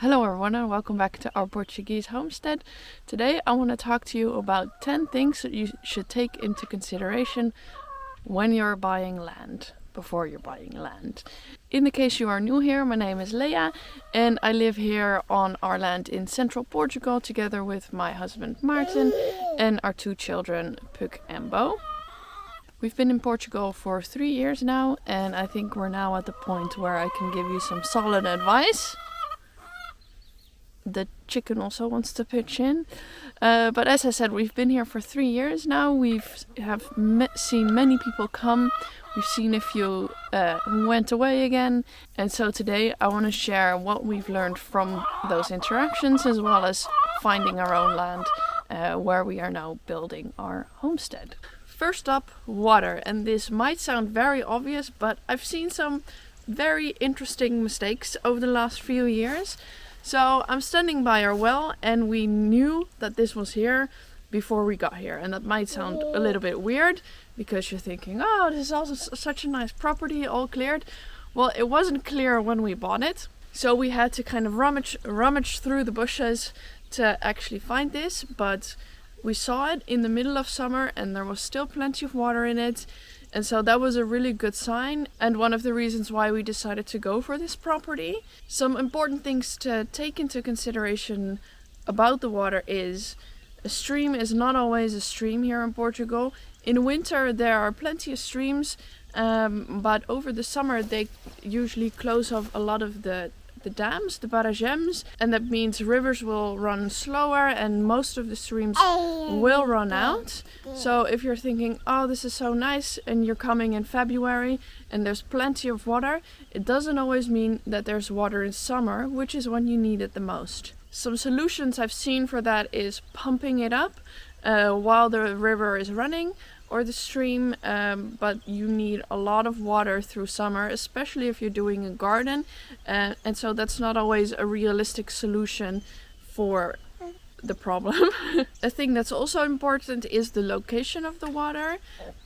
Hello everyone and welcome back to our Portuguese homestead. Today I want to talk to you about 10 things that you should take into consideration when you're buying land, before you're buying land. In the case you are new here, my name is Leah and I live here on our land in central Portugal together with my husband Martin and our two children Puck and Bo. We've been in Portugal for 3 years now and I think we're now at the point where I can give you some solid advice. The chicken also wants to pitch in, but as I said, we've been here for 3 years now. Seen many people come. We've seen a few who went away again, and so today I want to share what we've learned from those interactions, as well as finding our own land where we are now building our homestead. First up, water, and this might sound very obvious, but I've seen some very interesting mistakes over the last few years. So I'm standing by our well and we knew that this was here before we got here. And that might sound a little bit weird because you're thinking, oh, this is also such a nice property, all cleared. Well, it wasn't clear when we bought it. So we had to kind of rummage through the bushes to actually find this. But we saw it in the middle of summer and there was still plenty of water in it. And so that was a really good sign and one of the reasons why we decided to go for this property. Some important things to take into consideration about the water is a stream is not always a stream here in Portugal. In winter there are plenty of streams, but over the summer they usually close off a lot of the dams, the barragems, and that means rivers will run slower and most of the streams will run out. So if you're thinking, oh, this is so nice, and you're coming in February and there's plenty of water, it doesn't always mean that there's water in summer, which is when you need it the most. Some solutions I've seen for that is pumping it up while the river is running, or the stream, but you need a lot of water through summer, especially if you're doing a garden, and so that's not always a realistic solution for the problem. A thing that's also important is the location of the water.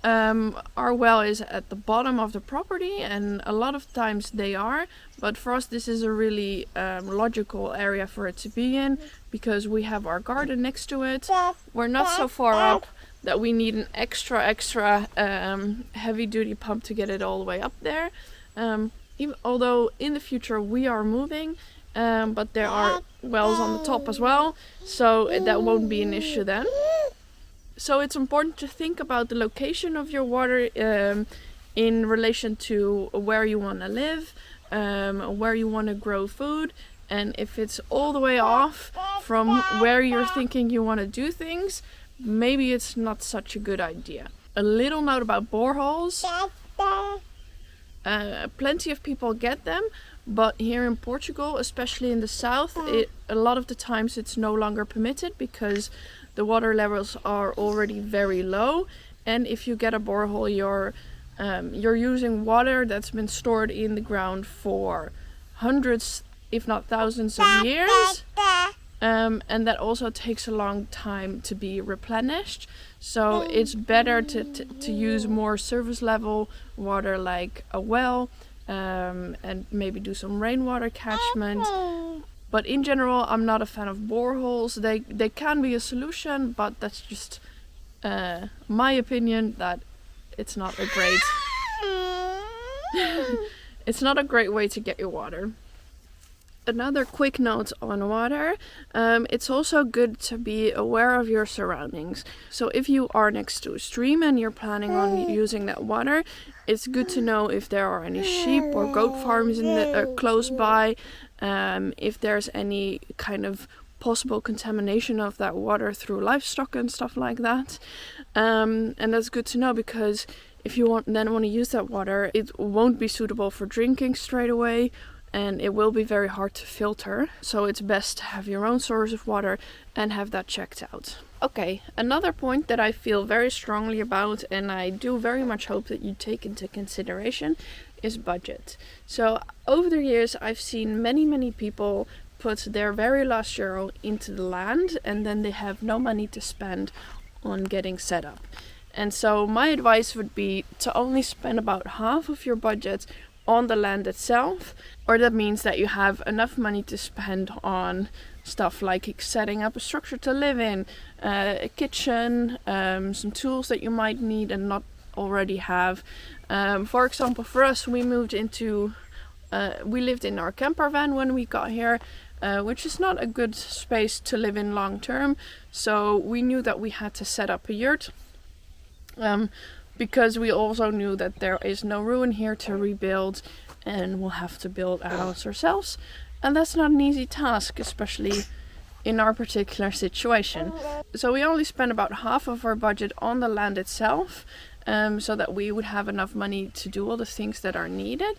Our well is at the bottom of the property and a lot of times they are, but for us this is a really logical area for it to be in because we have our garden next to it. We're not so far up that we need an extra heavy duty pump to get it all the way up there. Although in the future we are moving, but there are wells on the top as well, so that won't be an issue then. So it's important to think about the location of your water in relation to where you want to live, where you want to grow food, and if it's all the way off from where you're thinking you want to do things, maybe it's not such a good idea. A little note about boreholes. Plenty of people get them, but here in Portugal, especially in the south, a lot of the times it's no longer permitted because the water levels are already very low. And if you get a borehole, you're using water that's been stored in the ground for hundreds, if not thousands of years. And that also takes a long time to be replenished. So it's better to use more surface level water like a well, and maybe do some rainwater catchment. But in general, I'm not a fan of boreholes. They can be a solution, but that's just my opinion that it's not a great it's not a great way to get your water. Another quick note on water, it's also good to be aware of your surroundings. So if you are next to a stream and you're planning on using that water, it's good to know if there are any sheep or goat farms close by, if there's any kind of possible contamination of that water through livestock and stuff like that. And that's good to know because if you want to use that water, it won't be suitable for drinking straight away. And it will be very hard to filter, so it's best to have your own source of water and have that checked out. Okay, another point that I feel very strongly about and I do very much hope that you take into consideration is budget. So over the years I've seen many people put their very last euro into the land and then they have no money to spend on getting set up. And so my advice would be to only spend about half of your budget on the land itself, or that means that you have enough money to spend on stuff like setting up a structure to live in, a kitchen, some tools that you might need and not already have. For example, for us, we lived in our camper van when we got here, which is not a good space to live in long term. So we knew that we had to set up a yurt, because we also knew that there is no ruin here to rebuild, and we'll have to build a house ourselves. And that's not an easy task, especially in our particular situation. So we only spent about half of our budget on the land itself, so that we would have enough money to do all the things that are needed.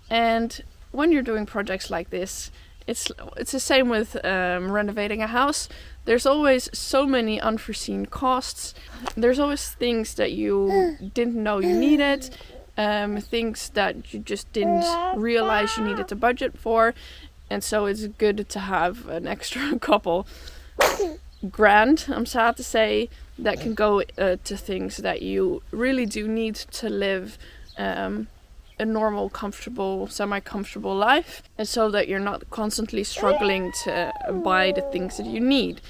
And when you're doing projects like this, it's the same with renovating a house. There's always so many unforeseen costs. There's always things that you didn't know you needed, things that you just didn't realize you needed to budget for. And so it's good to have an extra couple grand, I'm sad to say, that can go to things that you really do need to live a normal, comfortable, semi-comfortable life, and so that you're not constantly struggling to buy the things that you need.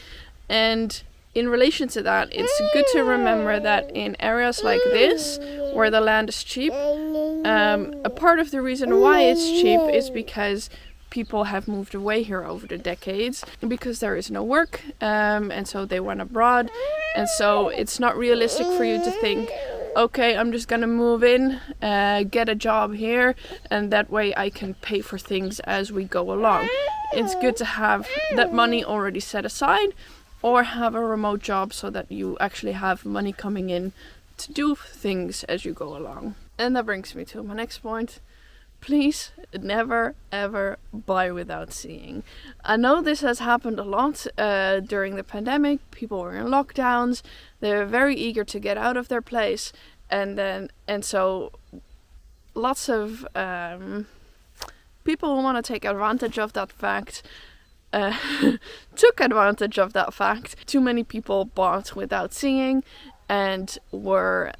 And in relation to that, it's good to remember that in areas like this, where the land is cheap, a part of the reason why it's cheap is because people have moved away here over the decades, because there is no work, and so they went abroad. And so it's not realistic for you to think, okay, I'm just gonna move in, get a job here, and that way I can pay for things as we go along. It's good to have that money already set aside, or have a remote job so that you actually have money coming in to do things as you go along. And that brings me to my next point. Please never ever buy without seeing. I know this has happened a lot during the pandemic. People were in lockdowns. They were very eager to get out of their place, and so lots of people who want to take advantage of that fact took advantage of that fact. Too many people bought without seeing and were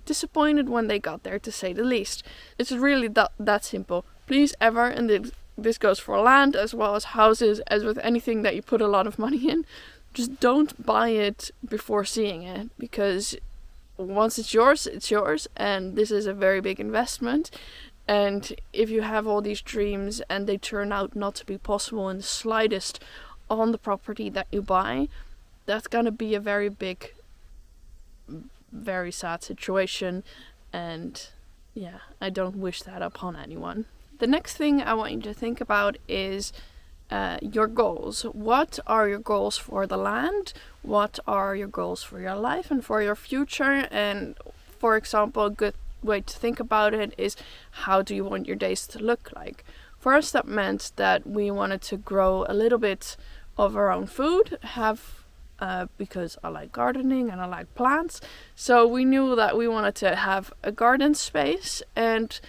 disappointed when they got there, to say the least. It's really that simple. Please ever, and this goes for land as well as houses, as with anything that you put a lot of money in, just don't buy it before seeing it, because once it's yours, and this is a very big investment. And if you have all these dreams and they turn out not to be possible in the slightest on the property that you buy, that's gonna be a very big, very sad situation, and yeah, I don't wish that upon anyone. The next thing I want you to think about is your goals. What are your goals for the land? What are your goals for your life and for your future? And for example, a good way to think about it is, how do you want your days to look like? For us, that meant that we wanted to grow a little bit of our own food, because I like gardening and I like plants. So we knew that we wanted to have a garden space, and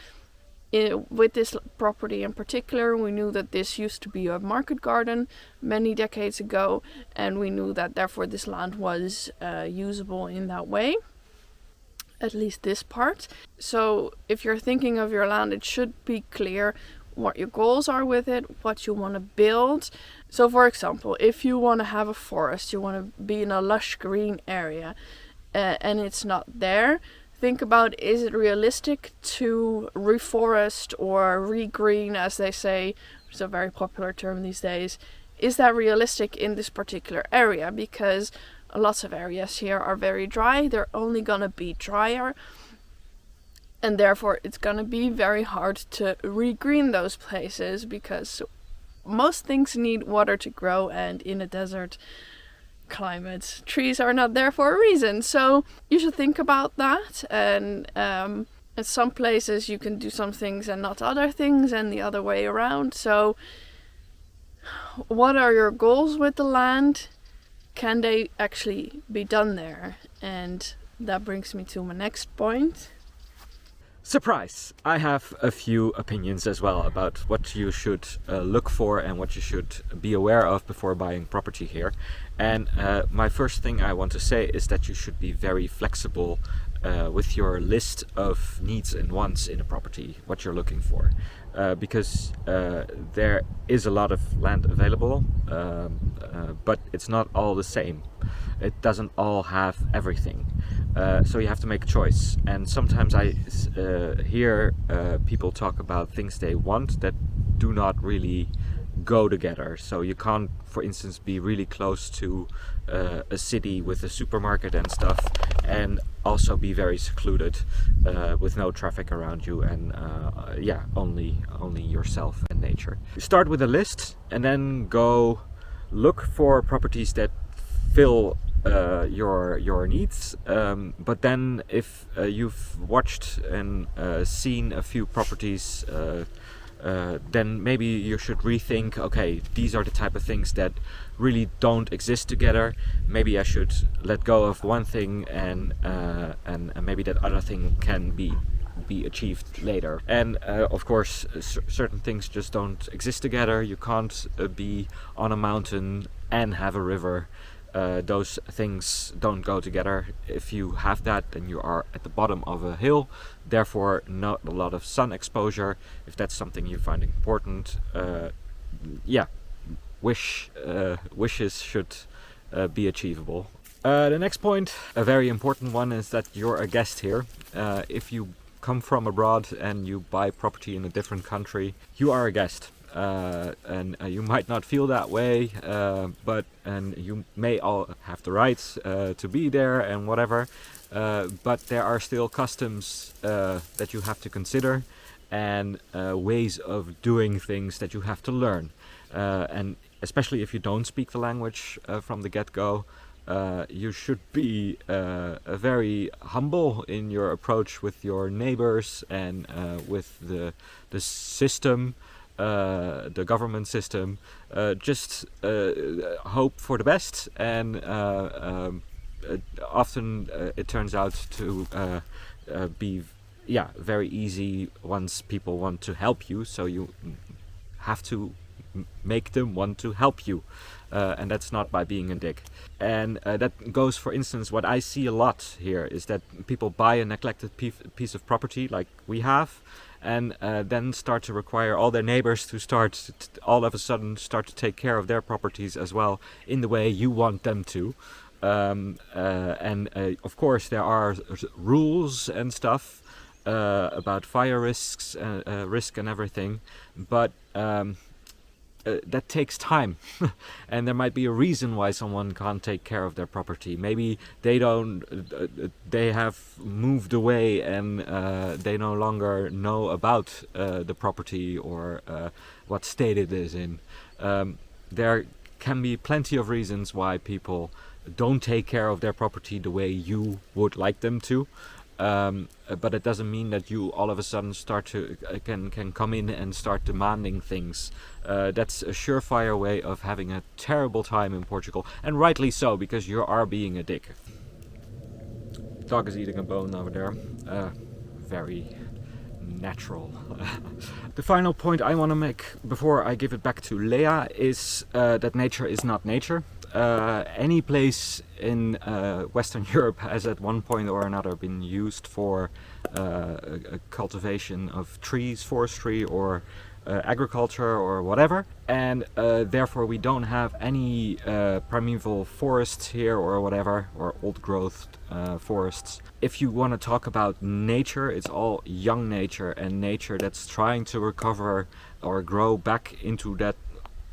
with this property in particular, we knew that this used to be a market garden many decades ago, and we knew that therefore this land was usable in that way, at least this part. So if you're thinking of your land, it should be clear what your goals are with it, what you want to build. So for example, if you want to have a forest, you want to be in a lush green area, and it's not there, think about, is it realistic to reforest or regreen, as they say, which is a very popular term these days. Is that realistic in this particular area? Because lots of areas here are very dry, they're only gonna be drier, and therefore it's gonna be very hard to regreen those places, because most things need water to grow, and in a desert climate, trees are not there for a reason. So you should think about that, and in some places you can do some things and not other things, and the other way around. So what are your goals with the land? Can they actually be done there? And that brings me to my next point. Surprise! I have a few opinions as well about what you should look for and what you should be aware of before buying property here. And my first thing I want to say is that you should be very flexible with your list of needs and wants in a property, what you're looking for, because there is a lot of land available, but it's not all the same. It doesn't all have everything, so you have to make a choice. And sometimes I hear people talk about things they want that do not really go together. So you can't, for instance, be really close to a city with a supermarket and stuff, and also be very secluded with no traffic around you, and only yourself and nature. Start with a list and then go look for properties that fill your needs, but then if you've watched and seen a few properties, then maybe you should rethink, okay, these are the type of things that really don't exist together. Maybe I should let go of one thing, and maybe that other thing can be achieved later. And of course, certain things just don't exist together. You can't be on a mountain and have a river. Those things don't go together. If you have that, then you are at the bottom of a hill, therefore not a lot of sun exposure. If that's something you find important, wishes should be achievable. The next point, a very important one, is that you're a guest here. If you come from abroad and you buy property in a different country, you are a guest. And you might not feel that way, but you may all have the rights to be there and whatever, but there are still customs that you have to consider, and ways of doing things that you have to learn, and especially if you don't speak the language from the get-go, you should be very humble in your approach with your neighbors and with the system. The government system. Just hope for the best, and often it turns out to be very easy once people want to help you, so you have to make them want to help you, and that's not by being a dick. And that goes, for instance, what I see a lot here is that people buy a neglected piece of property like we have, and then start to require all their neighbors to all of a sudden start to take care of their properties as well in the way you want them to. Of course there are rules and stuff about fire risks, risk and everything, but that takes time. And there might be a reason why someone can't take care of their property. Maybe they have moved away and they no longer know about the property or what state it is in. There can be plenty of reasons why people don't take care of their property the way you would like them to. But it doesn't mean that you all of a sudden can come in and start demanding things. That's a surefire way of having a terrible time in Portugal, and rightly so, because you are being a dick. Dog is eating a bone over there. Very natural. The final point I want to make before I give it back to Leah is that nature is not nature. Any place in Western Europe has at one point or another been used for a cultivation of trees, forestry, or agriculture or whatever, and therefore we don't have any primeval forests here or whatever, or old growth forests. If you want to talk about nature, it's all young nature and nature that's trying to recover or grow back into that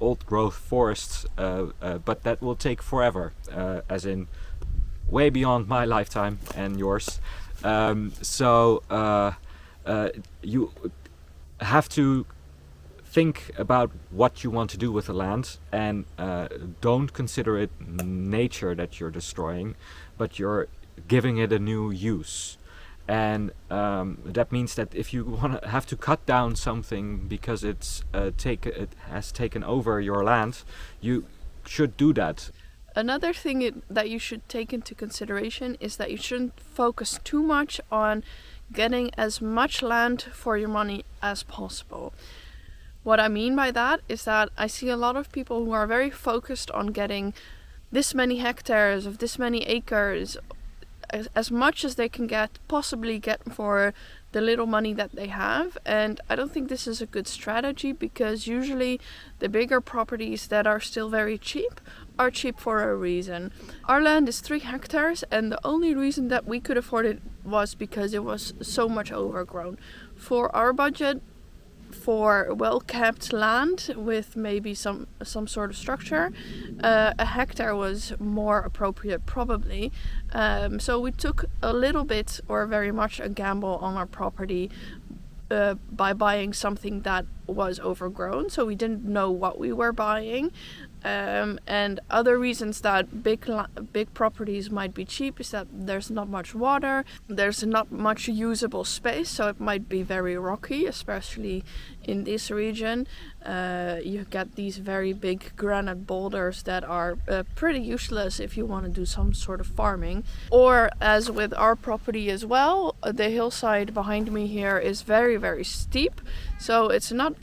old growth forests, but that will take forever, as in way beyond my lifetime and yours. So you have to think about what you want to do with the land, and don't consider it nature that you're destroying, but you're giving it a new use. And that means that if you have to cut down something because it has taken over your land, you should do that. Another thing that you should take into consideration is that you shouldn't focus too much on getting as much land for your money as possible. What I mean by that is that I see a lot of people who are very focused on getting this many hectares of this many acres as much as they can possibly get for the little money that they have. And I don't think this is a good strategy, because usually the bigger properties that are still very cheap are cheap for a reason. Our land is 3 hectares, and the only reason that we could afford it was because it was so much overgrown. For our budget, for well-kept land with maybe some sort of structure, a hectare was more appropriate probably. So we took a little bit, or very much, a gamble on our property by buying something that was overgrown, so we didn't know what we were buying. And other reasons that big properties might be cheap is that there's not much water, there's not much usable space, so it might be very rocky, especially in this region. You get these very big granite boulders that are pretty useless if you want to do some sort of farming. Or, as with our property as well, the hillside behind me here is very, very steep, so it's not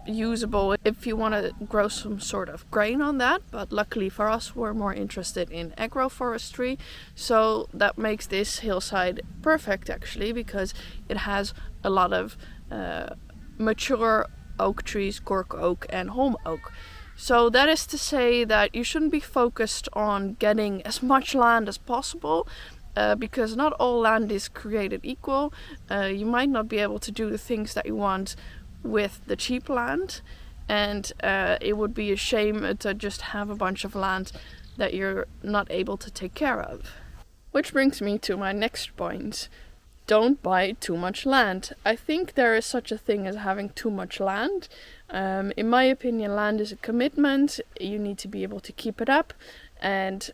usable if you want to grow some sort of grain on that. But luckily for us, we're more interested in agroforestry, so that makes this hillside perfect actually, because it has a lot of mature oak trees, cork oak and holm oak. So that is to say that you shouldn't be focused on getting as much land as possible, because not all land is created equal. You might not be able to do the things that you want with the cheap land, and it would be a shame to just have a bunch of land that you're not able to take care of. Which brings me to my next point. Don't buy too much land. I think there is such a thing as having too much land. In my opinion, land is a commitment. You need to be able to keep it up, and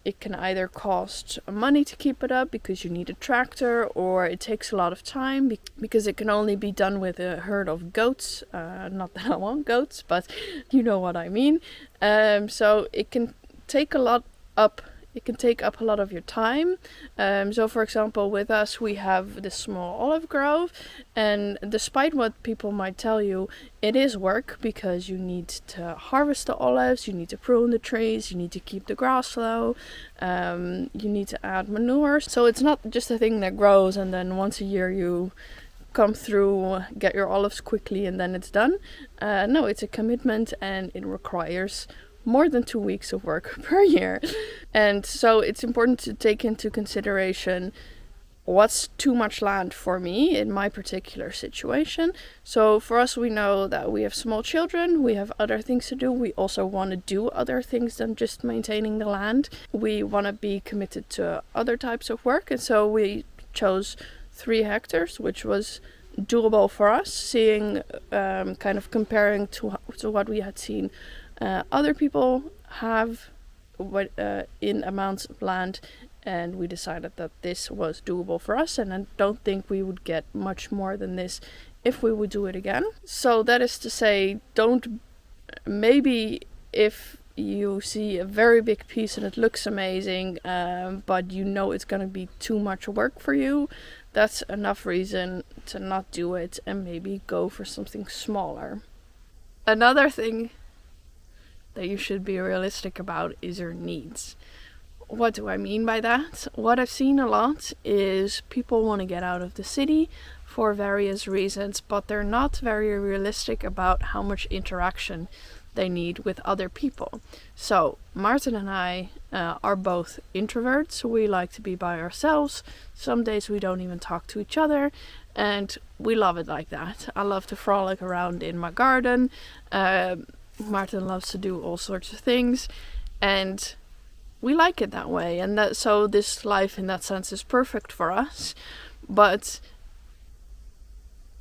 it can either cost money to keep it up because you need a tractor, or it takes a lot of time because it can only be done with a herd of goats. Not that I want goats, but you know what I mean. So it can take a lot up. It can take up a lot of your time. So for example, with us, we have this small olive grove, and despite what people might tell you, it is work, because you need to harvest the olives, you need to prune the trees, you need to keep the grass low, you need to add manure. So it's not just a thing that grows and then once a year you come through, get your olives quickly, and then it's done. No, it's a commitment, and it requires more than 2 weeks of work per year. And so it's important to take into consideration what's too much land for me in my particular situation. So for us, we know that we have small children, we have other things to do, we also want to do other things than just maintaining the land. We want to be committed to other types of work, and so we chose 3 hectares, which was doable for us, seeing kind of comparing to what we had seen other people have in amounts of land, and we decided that this was doable for us, and I don't think we would get much more than this if we would do it again. So that is to say, maybe if you see a very big piece and it looks amazing, but you know it's going to be too much work for you, that's enough reason to not do it and maybe go for something smaller. Another thing that you should be realistic about is your needs. What do I mean by that? What I've seen a lot is people want to get out of the city for various reasons, but they're not very realistic about how much interaction they need with other people. So Martin and I are both introverts. We like to be by ourselves. Some days we don't even talk to each other, and we love it like that. I love to frolic around in my garden. Martin loves to do all sorts of things, and we like it that way. And so this life in that sense is perfect for us. But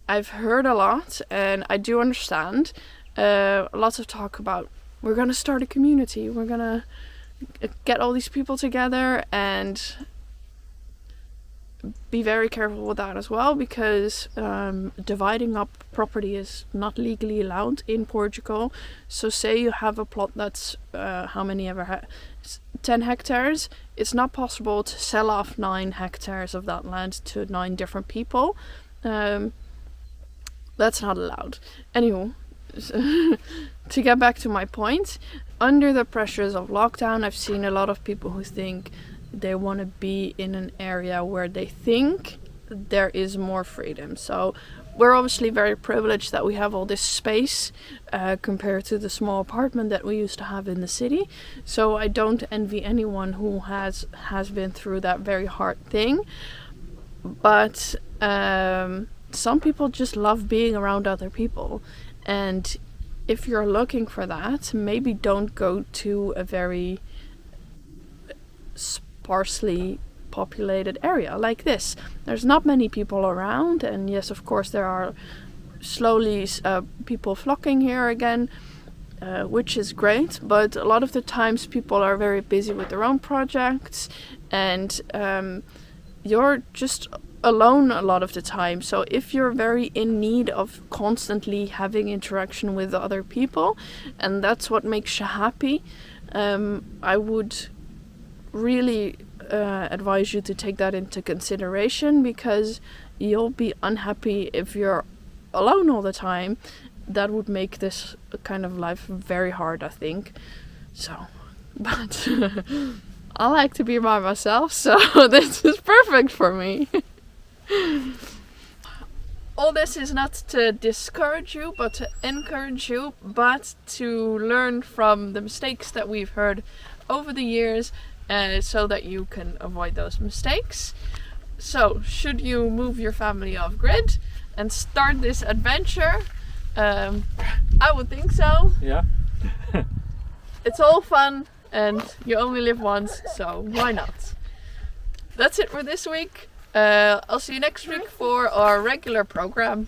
I've heard a lot, and I do understand, lots of talk about, we're going to start a community, we're going to get all these people together, and be very careful with that as well, because dividing up property is not legally allowed in Portugal. So say you have a plot that's 10 hectares, it's not possible to sell off 9 hectares of that land to 9 different people. That's not allowed. Anyway, to get back to my point, under the pressures of lockdown, I've seen a lot of people who think they want to be in an area where they think there is more freedom. So we're obviously very privileged that we have all this space compared to the small apartment that we used to have in the city. So I don't envy anyone who has been through that very hard thing. But some people just love being around other people. And if you're looking for that, maybe don't go to a very sparsely populated area like this. There's not many people around, and yes, of course, there are slowly people flocking here again, which is great, but a lot of the times people are very busy with their own projects, and you're just alone a lot of the time. So if you're very in need of constantly having interaction with other people, and that's what makes you happy, I would really advise you to take that into consideration, because you'll be unhappy if you're alone all the time. That would make this kind of life very hard, I think. So, but I like to be by myself, so this is perfect for me. All this is not to discourage you, but to encourage you, but to learn from the mistakes that we've heard over the years, so that you can avoid those mistakes. So, should you move your family off grid and start this adventure? I would think so. Yeah. It's all fun, and you only live once, so why not? That's it for this week. I'll see you next week for our regular program.